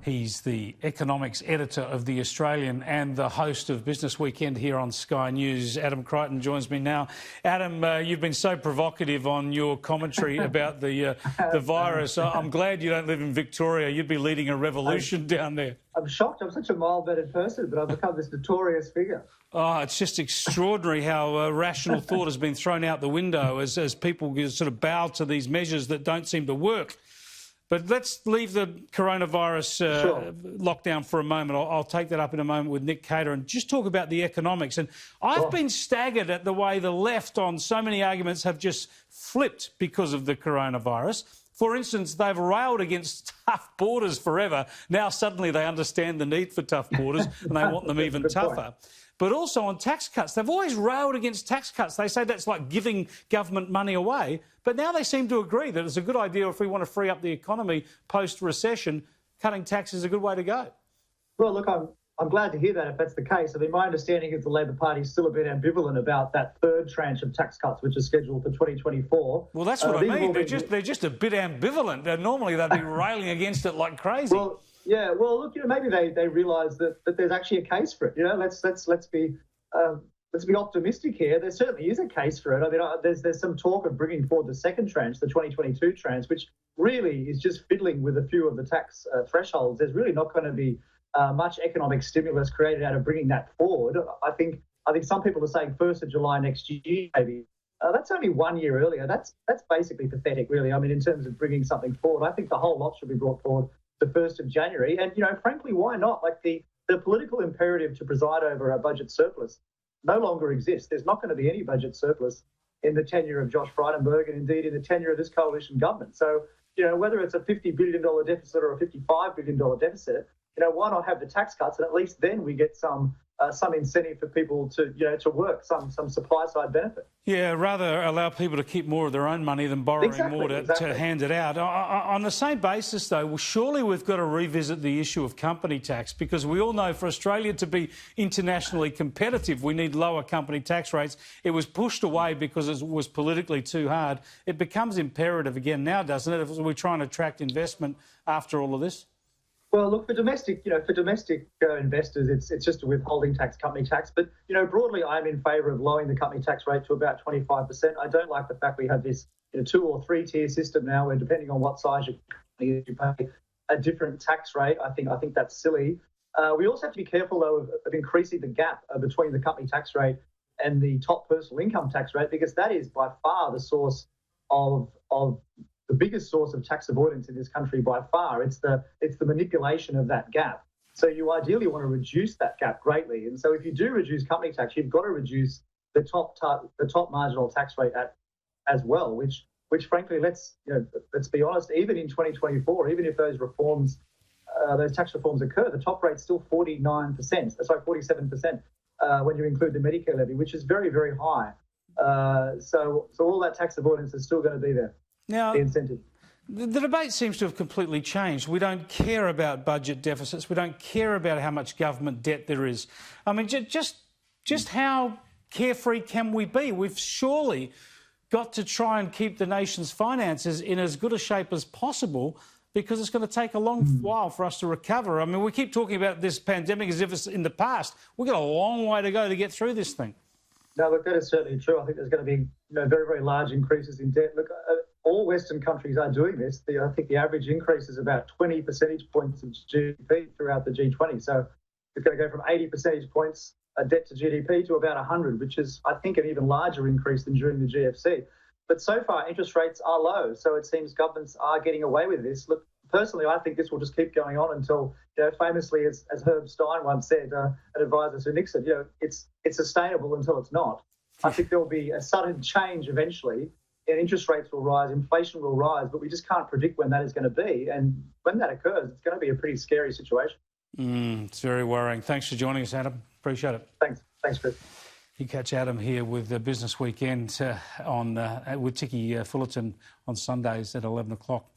He's the economics editor of The Australian and the host of Business Weekend here on Sky News. Adam Creighton joins me now. Adam, you've been so provocative on your commentary about the virus. I'm glad you don't live in Victoria. You'd be leading a revolution down there. I'm shocked. I'm such a mild-mannered person, but I've become this notorious figure. Oh, it's just extraordinary how rational thought has been thrown out the window as people sort of bow to these measures that don't seem to work. But let's leave the coronavirus lockdown for a moment. I'll take that up in a moment with Nick Cater and just talk about the economics. And I've been staggered at the way the left on so many arguments have just flipped because of the coronavirus. For instance, they've railed against tough borders forever. Now suddenly they understand the need for tough borders and they want them even tougher. But also on tax cuts. They've always railed against tax cuts. They say that's like giving government money away. But now they seem to agree that it's a good idea if we want to free up the economy post-recession, cutting tax is a good way to go. Well, look, I'm glad to hear that if that's the case. I mean, my understanding is the Labor Party is still a bit ambivalent about that third tranche of tax cuts, which is scheduled for 2024. Well, that's what I mean. They're just a bit ambivalent. Normally they'd be railing against it like crazy. Well, yeah, well, look, maybe they realise that there's actually a case for it. Let's be optimistic here. There certainly is a case for it. I mean, there's some talk of bringing forward the second tranche, the 2022 tranche, which really is just fiddling with a few of the tax thresholds. There's really not going to be much economic stimulus created out of bringing that forward. I think some people are saying 1st of July next year, maybe. That's only 1 year earlier. That's basically pathetic, really. I mean, in terms of bringing something forward, I think the whole lot should be brought forward the 1st of January. And, frankly, why not? Like the political imperative to preside over a budget surplus no longer exists. There's not going to be any budget surplus in the tenure of Josh Frydenberg and indeed in the tenure of this coalition government. So, whether it's a $50 billion deficit or a $55 billion deficit, why not have the tax cuts? And at least then we get some incentive for people to work, some supply side benefit. Yeah, rather allow people to keep more of their own money than borrowing more to hand it out. On the same basis, though, well, surely we've got to revisit the issue of company tax, because we all know for Australia to be internationally competitive, we need lower company tax rates. It was pushed away because it was politically too hard. It becomes imperative again now, doesn't it, if we're trying to attract investment after all of this? Well, look, for domestic investors, it's just a withholding tax, company tax. But, broadly, I'm in favour of lowering the company tax rate to about 25%. I don't like the fact we have this 2 or 3 tier system now where, depending on what size your company is, you pay a different tax rate. I think that's silly. We also have to be careful, though, of increasing the gap between the company tax rate and the top personal income tax rate, because that is by far the source of the biggest source of tax avoidance in this country by far. It's the manipulation of that gap. So you ideally want to reduce that gap greatly. And so if you do reduce company tax, you've got to reduce the top marginal tax rate as well, which frankly, let's be honest, even in 2024, even if those tax reforms occur, the top rate's still 47% when you include the Medicare levy, which is very, very high. So all that tax avoidance is still going to be there. Now, the incentive. The debate seems to have completely changed. We don't care about budget deficits. We don't care about how much government debt there is. I mean, just how carefree can we be? We've surely got to try and keep the nation's finances in as good a shape as possible, because it's going to take a long while for us to recover. I mean, we keep talking about this pandemic as if it's in the past. We've got a long way to go to get through this thing. No, look, that is certainly true. I think there's going to be very, very large increases in debt. Look, all Western countries are doing this. I think the average increase is about 20 percentage points of GDP throughout the G20. So it's going to go from 80 percentage points debt to GDP to about 100, which is, I think, an even larger increase than during the GFC. But so far, interest rates are low. So it seems governments are getting away with this. Look, personally, I think this will just keep going on until, famously, as Herb Stein once said, an advisor to Nixon, it's sustainable until it's not. I think there will be a sudden change eventually, and interest rates will rise, inflation will rise, but we just can't predict when that is going to be. And when that occurs, it's going to be a pretty scary situation. It's very worrying. Thanks for joining us, Adam. Appreciate it. Thanks, Chris. You catch Adam here with the Business Weekend with Ticky Fullerton on Sundays at 11 o'clock.